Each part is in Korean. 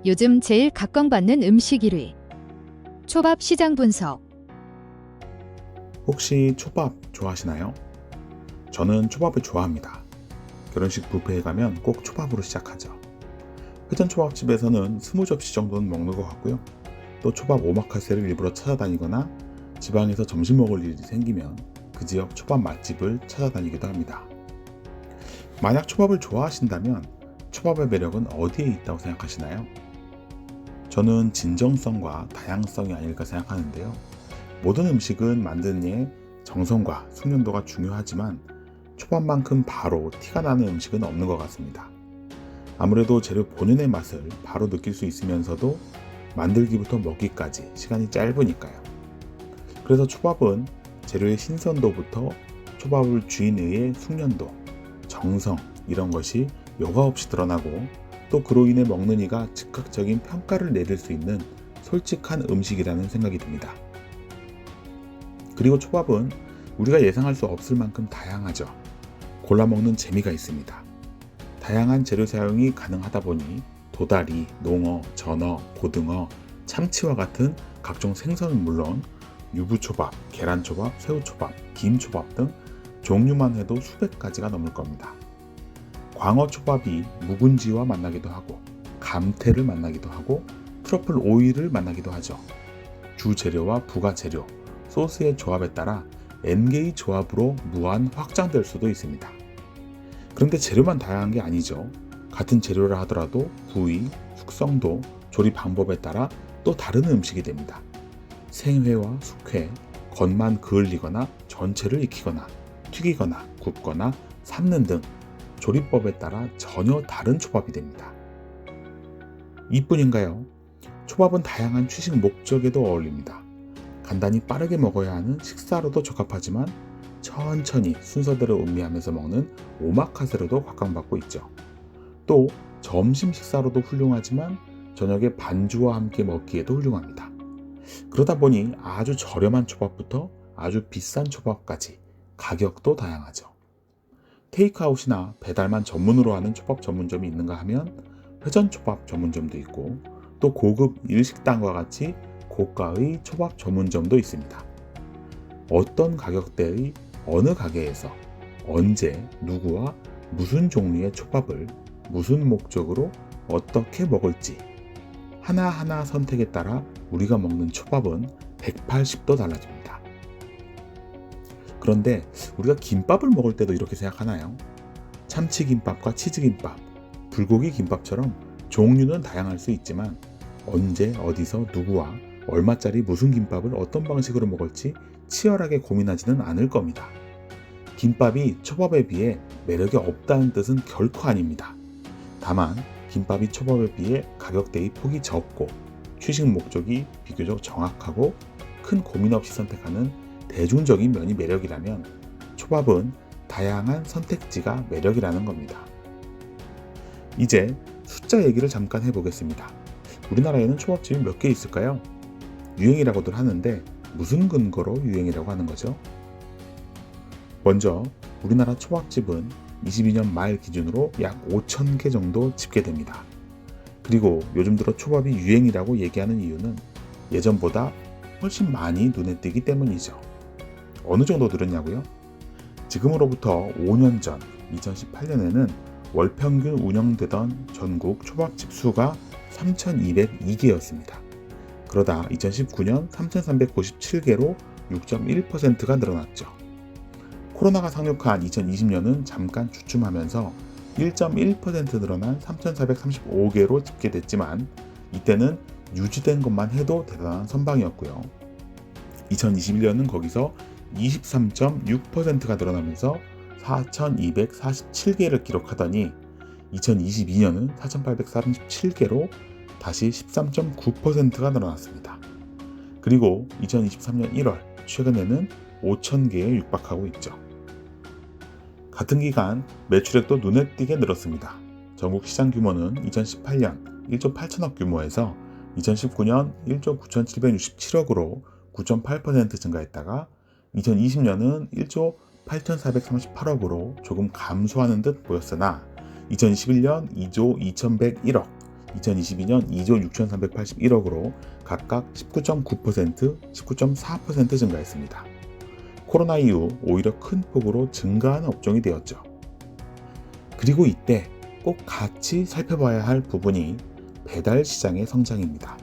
요즘 제일 각광받는 음식 1위. 초밥 시장 분석. 혹시 초밥 좋아하시나요? 저는 초밥을 좋아합니다. 결혼식 뷔페에 가면 꼭 초밥으로 시작하죠. 회전 초밥집에서는 20접시 정도는 먹는 것 같고요. 또 초밥 오마카세를 일부러 찾아다니거나 지방에서 점심 먹을 일이 생기면 그 지역 초밥 맛집을 찾아다니기도 합니다. 만약 초밥을 좋아하신다면 초밥의 매력은 어디에 있다고 생각하시나요? 저는 진정성과 다양성이 아닐까 생각하는데요. 모든 음식은 만드는 데 정성과 숙련도가 중요하지만 초밥만큼 바로 티가 나는 음식은 없는 것 같습니다. 아무래도 재료 본연의 맛을 바로 느낄 수 있으면서도 만들기부터 먹기까지 시간이 짧으니까요. 그래서 초밥은 재료의 신선도부터 초밥을 주인의 숙련도, 정성 이런 것이 여과 없이 드러나고 또 그로 인해 먹는 이가 즉각적인 평가를 내릴 수 있는 솔직한 음식이라는 생각이 듭니다. 그리고 초밥은 우리가 예상할 수 없을 만큼 다양하죠. 골라 먹는 재미가 있습니다. 다양한 재료 사용이 가능하다 보니 도다리, 농어, 전어, 고등어, 참치와 같은 각종 생선은 물론 유부초밥, 계란초밥, 새우초밥, 김초밥 등 종류만 해도 수백 가지가 넘을 겁니다. 광어초밥이 묵은지와 만나기도 하고 감태를 만나기도 하고 트러플 오일을 만나기도 하죠. 주재료와 부가재료, 소스의 조합에 따라 N개의 조합으로 무한 확장될 수도 있습니다. 그런데 재료만 다양한 게 아니죠. 같은 재료라 하더라도 부위, 숙성도, 조리 방법에 따라 또 다른 음식이 됩니다. 생회와 숙회, 겉만 그을리거나 전체를 익히거나 튀기거나 굽거나 삶는 등 조리법에 따라 전혀 다른 초밥이 됩니다. 이뿐인가요? 초밥은 다양한 취식 목적에도 어울립니다. 간단히 빠르게 먹어야 하는 식사로도 적합하지만 천천히 순서대로 음미하면서 먹는 오마카세로도 각광받고 있죠. 또 점심 식사로도 훌륭하지만 저녁에 반주와 함께 먹기에도 훌륭합니다. 그러다 보니 아주 저렴한 초밥부터 아주 비싼 초밥까지 가격도 다양하죠. 테이크아웃이나 배달만 전문으로 하는 초밥 전문점이 있는가 하면 회전초밥 전문점도 있고 또 고급 일식당과 같이 고가의 초밥 전문점도 있습니다. 어떤 가격대의 어느 가게에서 언제 누구와 무슨 종류의 초밥을 무슨 목적으로 어떻게 먹을지 하나하나 선택에 따라 우리가 먹는 초밥은 180도 달라집니다. 그런데 우리가 김밥을 먹을 때도 이렇게 생각하나요? 참치김밥과 치즈김밥, 불고기 김밥처럼 종류는 다양할 수 있지만 언제 어디서 누구와 얼마짜리 무슨 김밥을 어떤 방식으로 먹을지 치열하게 고민하지는 않을 겁니다. 김밥이 초밥에 비해 매력이 없다는 뜻은 결코 아닙니다. 다만 김밥이 초밥에 비해 가격대의 폭이 적고 취식 목적이 비교적 정확하고 큰 고민 없이 선택하는 대중적인 면이 매력이라면 초밥은 다양한 선택지가 매력이라는 겁니다. 이제 숫자 얘기를 잠깐 해보겠습니다. 우리나라에는 초밥집이 몇 개 있을까요? 유행이라고들 하는데 무슨 근거로 유행이라고 하는 거죠? 먼저 우리나라 초밥집은 22년 말 기준으로 약 5,000개 정도 집계됩니다. 그리고 요즘 들어 초밥이 유행이라고 얘기하는 이유는 예전보다 훨씬 많이 눈에 띄기 때문이죠. 어느 정도 늘었냐고요? 지금으로부터 5년 전 2018년에는 월 평균 운영되던 전국 초밥집 수가 3,202개였습니다. 그러다 2019년 3,397개로 6.1%가 늘어났죠. 코로나가 상륙한 2020년은 잠깐 주춤하면서 1.1% 늘어난 3,435개로 집계됐지만 이때는 유지된 것만 해도 대단한 선방이었고요. 2021년은 거기서 23.6%가 늘어나면서 4,247개를 기록하더니 2022년은 4,837개로 다시 13.9%가 늘어났습니다. 그리고 2023년 1월 최근에는 5,000개에 육박하고 있죠. 같은 기간 매출액도 눈에 띄게 늘었습니다. 전국 시장 규모는 2018년 1조 8천억 규모에서 2019년 1조 9,767억으로 9.8% 증가했다가 2020년은 1조 8,438억으로 조금 감소하는 듯 보였으나 2021년 2조 2,101억, 2022년 2조 6,381억으로 각각 19.9%, 19.4% 증가했습니다. 코로나 이후 오히려 큰 폭으로 증가하는 업종이 되었죠. 그리고 이때 꼭 같이 살펴봐야 할 부분이 배달 시장의 성장입니다.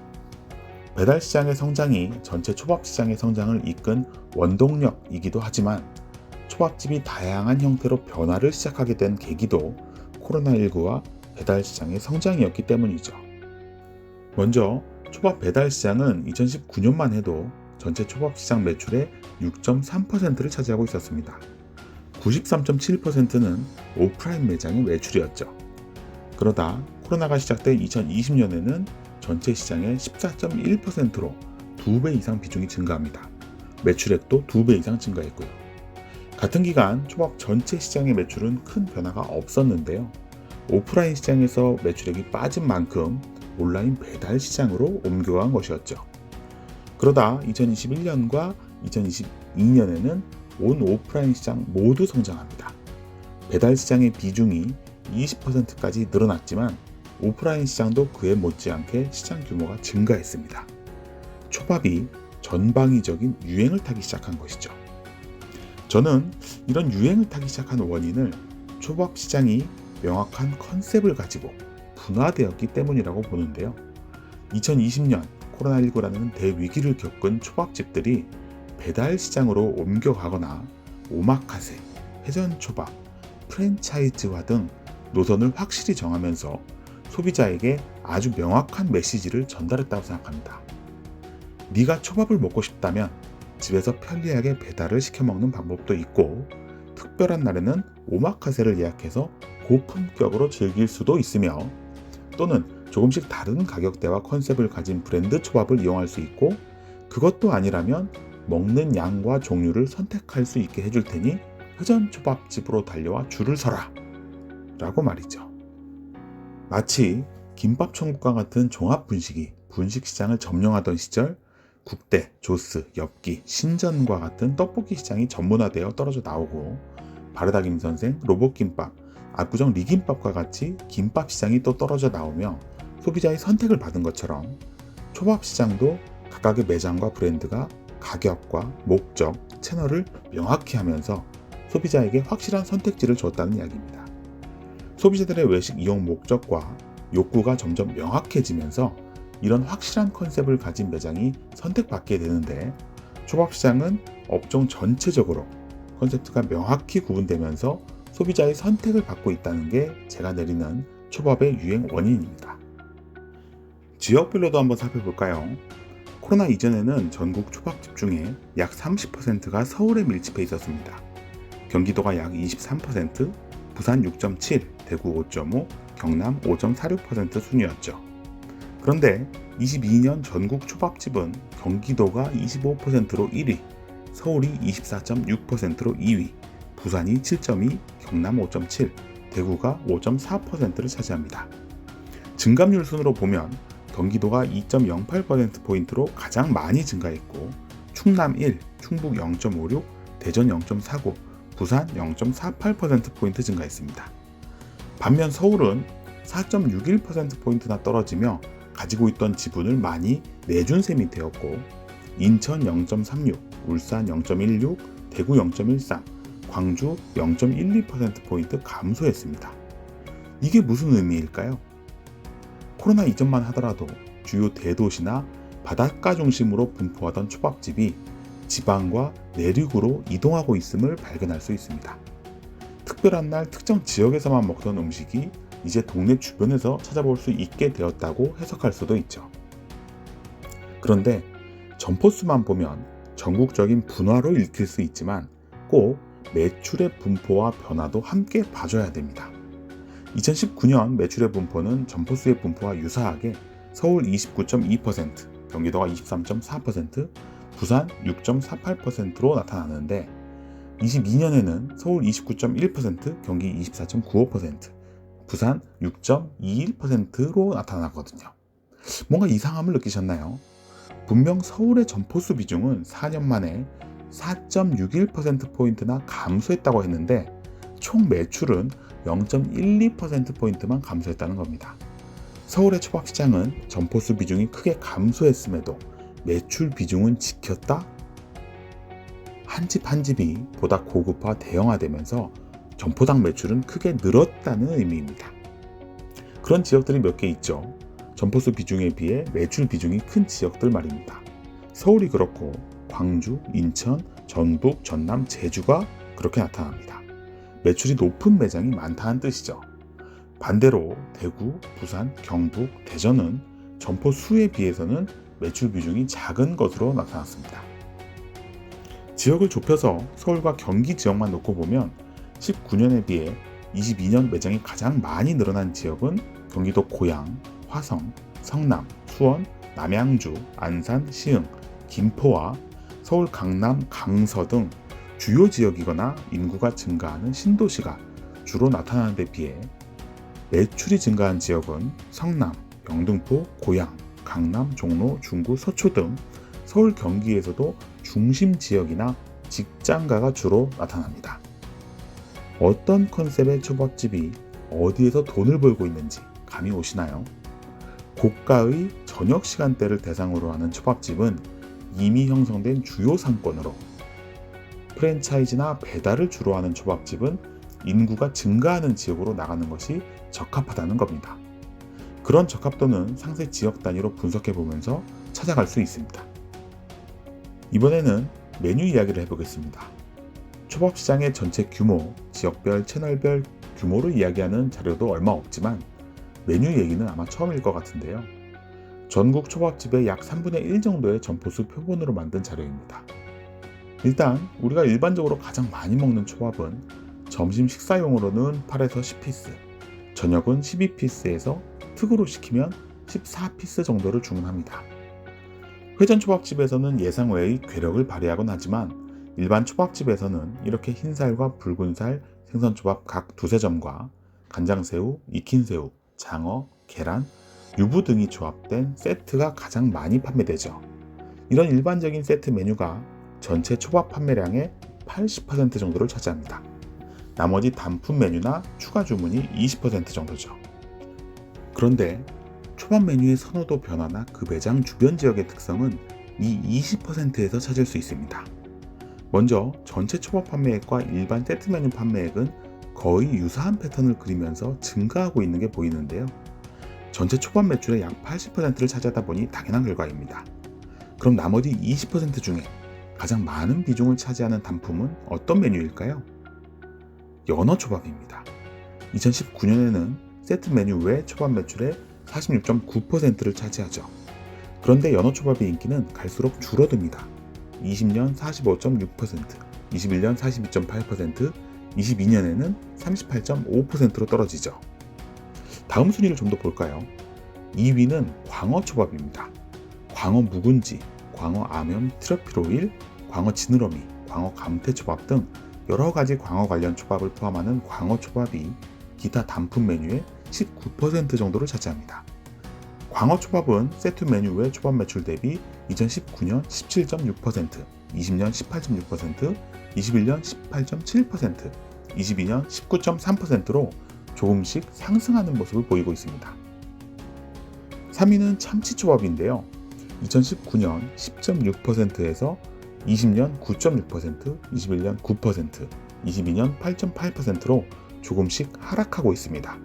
배달 시장의 성장이 전체 초밥 시장의 성장을 이끈 원동력이기도 하지만 초밥집이 다양한 형태로 변화를 시작하게 된 계기도 코로나19와 배달 시장의 성장이었기 때문이죠. 먼저 초밥 배달 시장은 2019년만 해도 전체 초밥 시장 매출의 6.3%를 차지하고 있었습니다. 93.7%는 오프라인 매장의 매출이었죠. 그러다 코로나가 시작된 2020년에는 전체 시장의 14.1%로 2배 이상 비중이 증가합니다. 매출액도 2배 이상 증가했고요. 같은 기간 초밥 전체 시장의 매출은 큰 변화가 없었는데요. 오프라인 시장에서 매출액이 빠진 만큼 온라인 배달 시장으로 옮겨간 것이었죠. 그러다 2021년과 2022년에는 온 오프라인 시장 모두 성장합니다. 배달 시장의 비중이 20%까지 늘어났지만 오프라인 시장도 그에 못지않게 시장 규모가 증가했습니다. 초밥이 전방위적인 유행을 타기 시작한 것이죠. 저는 이런 유행을 타기 시작한 원인을 초밥 시장이 명확한 컨셉을 가지고 분화되었기 때문이라고 보는데요. 2020년 코로나19라는 대위기를 겪은 초밥집들이 배달 시장으로 옮겨가거나 오마카세, 회전초밥, 프랜차이즈화 등 노선을 확실히 정하면서 소비자에게 아주 명확한 메시지를 전달했다고 생각합니다. 네가 초밥을 먹고 싶다면 집에서 편리하게 배달을 시켜 먹는 방법도 있고 특별한 날에는 오마카세를 예약해서 고품격으로 즐길 수도 있으며 또는 조금씩 다른 가격대와 컨셉을 가진 브랜드 초밥을 이용할 수 있고 그것도 아니라면 먹는 양과 종류를 선택할 수 있게 해줄 테니 회전초밥집으로 달려와 줄을 서라 라고 말이죠. 마치 김밥천국과 같은 종합분식이 분식시장을 점령하던 시절 국대, 조스, 엽기, 신전과 같은 떡볶이 시장이 전문화되어 떨어져 나오고 바르다김 선생, 로봇김밥, 압구정 리김밥과 같이 김밥 시장이 또 떨어져 나오며 소비자의 선택을 받은 것처럼 초밥 시장도 각각의 매장과 브랜드가 가격과 목적, 채널을 명확히 하면서 소비자에게 확실한 선택지를 줬다는 이야기입니다. 소비자들의 외식 이용 목적과 욕구가 점점 명확해지면서 이런 확실한 컨셉을 가진 매장이 선택받게 되는데 초밥시장은 업종 전체적으로 컨셉트가 명확히 구분되면서 소비자의 선택을 받고 있다는 게 제가 내리는 초밥의 유행 원인입니다. 지역별로도 한번 살펴볼까요? 코로나 이전에는 전국 초밥집 중에 약 30%가 서울에 밀집해 있었습니다. 경기도가 약 23%, 부산 6.7%, 대구 5.5%, 경남 5.46% 순이었죠. 그런데 22년 전국 초밥집은 경기도가 25%로 1위, 서울이 24.6%로 2위, 부산이 7.2%, 경남 5.7%, 대구가 5.4%를 차지합니다. 증감률 순으로 보면 경기도가 2.08%포인트로 가장 많이 증가했고 충남 1, 충북 0.56, 대전 0.49, 부산 0.48%포인트 증가했습니다. 반면 서울은 4.61%포인트나 떨어지며 가지고 있던 지분을 많이 내준 셈이 되었고 인천 0.36, 울산 0.16, 대구 0.13, 광주 0.12%포인트 감소했습니다. 이게 무슨 의미일까요? 코로나 이전만 하더라도 주요 대도시나 바닷가 중심으로 분포하던 초밥집이 지방과 내륙으로 이동하고 있음을 발견할 수 있습니다. 특별한 날 특정 지역에서만 먹던 음식이 이제 동네 주변에서 찾아볼 수 있게 되었다고 해석할 수도 있죠. 그런데 점포수만 보면 전국적인 분화로 읽힐 수 있지만 꼭 매출의 분포와 변화도 함께 봐줘야 됩니다. 2019년 매출의 분포는 점포수의 분포와 유사하게 서울 29.2%, 경기도가 23.4%, 부산 6.48%로 나타나는데 22년에는 서울 29.1%, 경기 24.95%, 부산 6.21%로 나타나거든요. 뭔가 이상함을 느끼셨나요? 분명 서울의 점포수 비중은 4년 만에 4.61%포인트나 감소했다고 했는데 총 매출은 0.12%포인트만 감소했다는 겁니다. 서울의 초밥시장은 점포수 비중이 크게 감소했음에도 매출 비중은 지켰다? 한 집 한 집이 보다 고급화 대형화되면서 점포당 매출은 크게 늘었다는 의미입니다. 그런 지역들이 몇 개 있죠. 점포수 비중에 비해 매출 비중이 큰 지역들 말입니다. 서울이 그렇고 광주, 인천, 전북, 전남, 제주가 그렇게 나타납니다. 매출이 높은 매장이 많다는 뜻이죠. 반대로 대구, 부산, 경북, 대전은 점포 수에 비해서는 매출 비중이 작은 것으로 나타났습니다. 지역을 좁혀서 서울과 경기 지역만 놓고 보면 19년에 비해 22년 매장이 가장 많이 늘어난 지역은 경기도 고양, 화성, 성남, 수원, 남양주, 안산, 시흥, 김포와 서울 강남, 강서 등 주요 지역이거나 인구가 증가하는 신도시가 주로 나타나는 데 비해 매출이 증가한 지역은 성남, 영등포, 고양, 강남, 종로, 중구, 서초 등 서울 경기에서도 중심 지역이나 직장가가 주로 나타납니다. 어떤 컨셉의 초밥집이 어디에서 돈을 벌고 있는지 감이 오시나요? 고가의 저녁 시간대를 대상으로 하는 초밥집은 이미 형성된 주요 상권으로, 프랜차이즈나 배달을 주로 하는 초밥집은 인구가 증가하는 지역으로 나가는 것이 적합하다는 겁니다. 그런 적합도는 상세 지역 단위로 분석해 보면서 찾아갈 수 있습니다. 이번에는 메뉴 이야기를 해보겠습니다. 초밥시장의 전체 규모, 지역별, 채널별 규모를 이야기하는 자료도 얼마 없지만 메뉴 얘기는 아마 처음일 것 같은데요. 전국 초밥집의 약 3분의 1 정도의 점포수 표본으로 만든 자료입니다. 일단 우리가 일반적으로 가장 많이 먹는 초밥은 점심 식사용으로는 8에서 10피스, 저녁은 12피스에서 특으로 시키면 14피스 정도를 주문합니다. 회전 초밥집에서는 예상 외의 괴력을 발휘하곤 하지만 일반 초밥집에서는 이렇게 흰살과 붉은살 생선초밥 각 두세 점과 간장새우, 익힌새우, 장어, 계란, 유부 등이 조합된 세트가 가장 많이 판매되죠. 이런 일반적인 세트 메뉴가 전체 초밥 판매량의 80% 정도를 차지합니다. 나머지 단품 메뉴나 추가 주문이 20% 정도죠. 그런데 초밥 메뉴의 선호도 변화나 그 매장 주변 지역의 특성은 이 20%에서 찾을 수 있습니다. 먼저 전체 초밥 판매액과 일반 세트 메뉴 판매액은 거의 유사한 패턴을 그리면서 증가하고 있는 게 보이는데요. 전체 초밥 매출의 약 80%를 차지하다 보니 당연한 결과입니다. 그럼 나머지 20% 중에 가장 많은 비중을 차지하는 단품은 어떤 메뉴일까요? 연어초밥입니다. 2019년에는 세트 메뉴 외 초밥 매출의 46.9%를 차지하죠. 그런데 연어초밥의 인기는 갈수록 줄어듭니다. 20년 45.6%, 21년 42.8%, 22년에는 38.5%로 떨어지죠. 다음 순위를 좀 더 볼까요? 2위는 광어초밥입니다. 광어 묵은지, 광어 암염 트러플 오일, 광어 지느러미, 광어 감태초밥 등 여러 가지 광어 관련 초밥을 포함하는 광어초밥이 기타 단품 메뉴의 19% 정도를 차지합니다. 광어초밥은 세트 메뉴 외 초밥 매출 대비 2019년 17.6%, 20년 18.6%, 21년 18.7%, 22년 19.3%로 조금씩 상승하는 모습을 보이고 있습니다. 3위는 참치초밥인데요. 2019년 10.6%에서 20년 9.6%, 21년 9%, 22년 8.8%로 조금씩 하락하고 있습니다.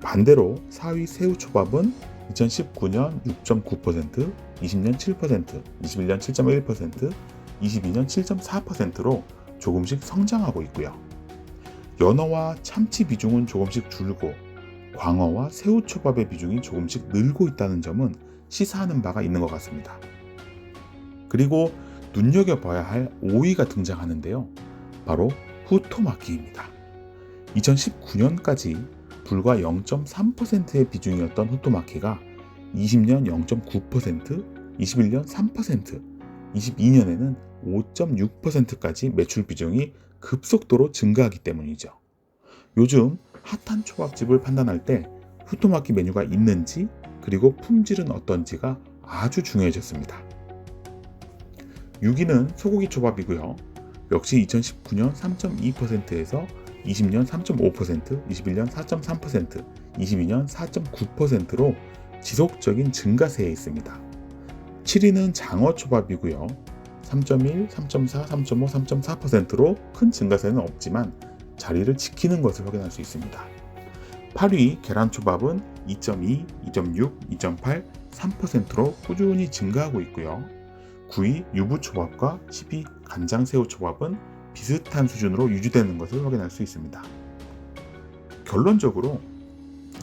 반대로 4위 새우초밥은 2019년 6.9%, 20년 7%, 21년 7.1%, 22년 7.4%로 조금씩 성장하고 있고요. 연어와 참치 비중은 조금씩 줄고 광어와 새우초밥의 비중이 조금씩 늘고 있다는 점은 시사하는 바가 있는 것 같습니다. 그리고 눈여겨봐야 할 5위가 등장하는데요. 바로 후토마키입니다. 2019년까지 불과 0.3%의 비중이었던 후토마키가 20년 0.9%, 21년 3%, 22년에는 5.6%까지 매출 비중이 급속도로 증가하기 때문이죠. 요즘 핫한 초밥집을 판단할 때 후토마키 메뉴가 있는지 그리고 품질은 어떤지가 아주 중요해졌습니다. 6위는 소고기 초밥이고요. 역시 2019년 3.2%에서 20년 3.5%, 21년 4.3%, 22년 4.9%로 지속적인 증가세에 있습니다. 7위는 장어초밥이고요. 3.1, 3.4, 3.5, 3.4%로 큰 증가세는 없지만 자리를 지키는 것을 확인할 수 있습니다. 8위 계란초밥은 2.2, 2.6, 2.8, 3%로 꾸준히 증가하고 있고요. 9위 유부초밥과 10위 간장새우초밥은 비슷한 수준으로 유지되는 것을 확인할 수 있습니다. 결론적으로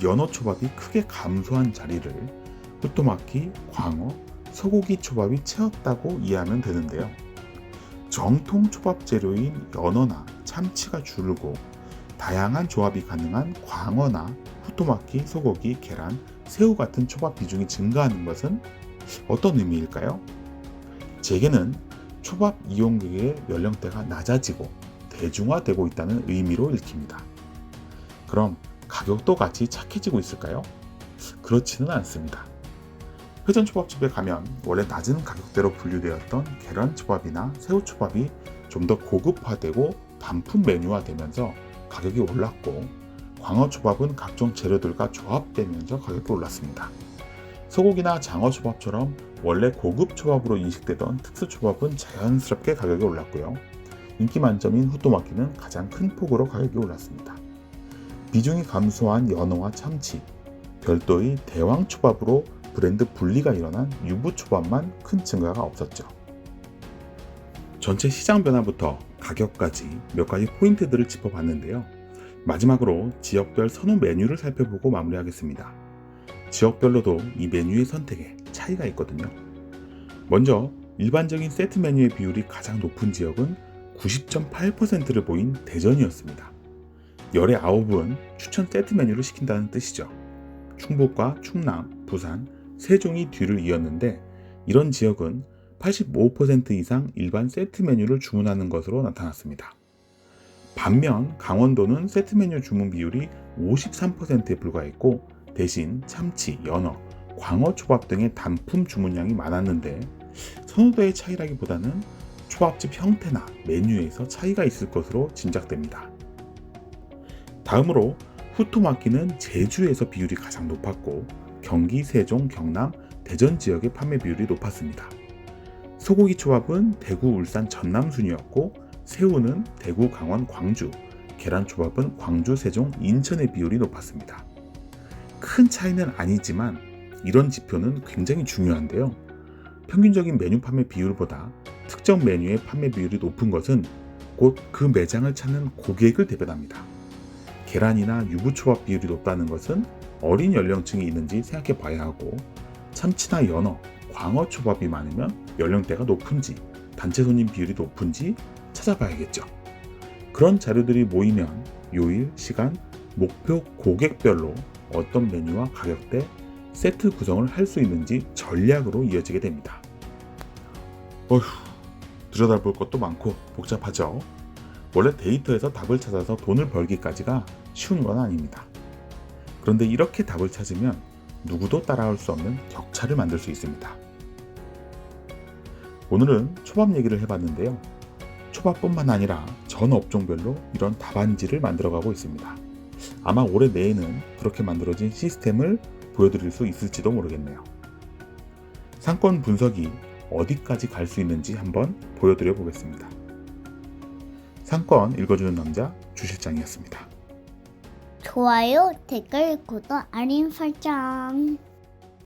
연어초밥이 크게 감소한 자리를 후토마키, 광어, 소고기 초밥이 채웠다고 이해하면 되는데요. 정통 초밥 재료인 연어나 참치가 줄고 다양한 조합이 가능한 광어나 후토마키, 소고기, 계란, 새우 같은 초밥 비중이 증가하는 것은 어떤 의미일까요? 제게는 초밥 이용객의 연령대가 낮아지고 대중화되고 있다는 의미로 읽힙니다. 그럼 가격도 같이 착해지고 있을까요? 그렇지는 않습니다. 회전초밥집에 가면 원래 낮은 가격대로 분류되었던 계란초밥이나 새우초밥이 좀 더 고급화되고 단품 메뉴화되면서 가격이 올랐고, 광어초밥은 각종 재료들과 조합되면서 가격이 올랐습니다. 소고기나 장어초밥처럼 원래 고급 초밥으로 인식되던 특수초밥은 자연스럽게 가격이 올랐고요. 인기 만점인 후토마키는 가장 큰 폭으로 가격이 올랐습니다. 비중이 감소한 연어와 참치, 별도의 대왕초밥으로 브랜드 분리가 일어난 유부초밥만 큰 증가가 없었죠. 전체 시장 변화부터 가격까지 몇 가지 포인트들을 짚어봤는데요. 마지막으로 지역별 선호 메뉴를 살펴보고 마무리하겠습니다. 지역별로도 이 메뉴의 선택에 차이가 있거든요. 먼저 일반적인 세트 메뉴의 비율이 가장 높은 지역은 90.8%를 보인 대전이었습니다. 열의 9은 추천 세트 메뉴를 시킨다는 뜻이죠. 충북과 충남, 부산, 세종이 뒤를 이었는데, 이런 지역은 85% 이상 일반 세트 메뉴를 주문하는 것으로 나타났습니다. 반면 강원도는 세트 메뉴 주문 비율이 53%에 불과했고, 대신 참치, 연어, 광어 초밥 등의 단품 주문량이 많았는데, 선호도의 차이라기보다는 초밥집 형태나 메뉴에서 차이가 있을 것으로 짐작됩니다. 다음으로 후토마키는 제주에서 비율이 가장 높았고, 경기, 세종, 경남, 대전 지역의 판매 비율이 높았습니다. 소고기 초밥은 대구, 울산, 전남 순이었고, 새우는 대구, 강원, 광주, 계란 초밥은 광주, 세종, 인천의 비율이 높았습니다. 큰 차이는 아니지만 이런 지표는 굉장히 중요한데요. 평균적인 메뉴 판매 비율보다 특정 메뉴의 판매 비율이 높은 것은 곧 그 매장을 찾는 고객을 대변합니다. 계란이나 유부초밥 비율이 높다는 것은 어린 연령층이 있는지 생각해 봐야 하고, 참치나 연어, 광어 초밥이 많으면 연령대가 높은지, 단체 손님 비율이 높은지 찾아봐야겠죠. 그런 자료들이 모이면 요일, 시간, 목표 고객별로 어떤 메뉴와 가격대, 세트 구성을 할 수 있는지 전략으로 이어지게 됩니다. 들여다볼 것도 많고 복잡하죠. 원래 데이터에서 답을 찾아서 돈을 벌기까지가 쉬운 건 아닙니다. 그런데 이렇게 답을 찾으면 누구도 따라올 수 없는 격차를 만들 수 있습니다. 오늘은 초밥 얘기를 해봤는데요. 초밥뿐만 아니라 전 업종별로 이런 답안지를 만들어가고 있습니다. 아마 올해 내에는 그렇게 만들어진 시스템을 보여드릴 수 있을지도 모르겠네요. 상권 분석이 어디까지 갈 수 있는지 한번 보여드려 보겠습니다. 상권 읽어주는 남자 주실장이었습니다. 좋아요, 댓글, 구독, 알림 설정.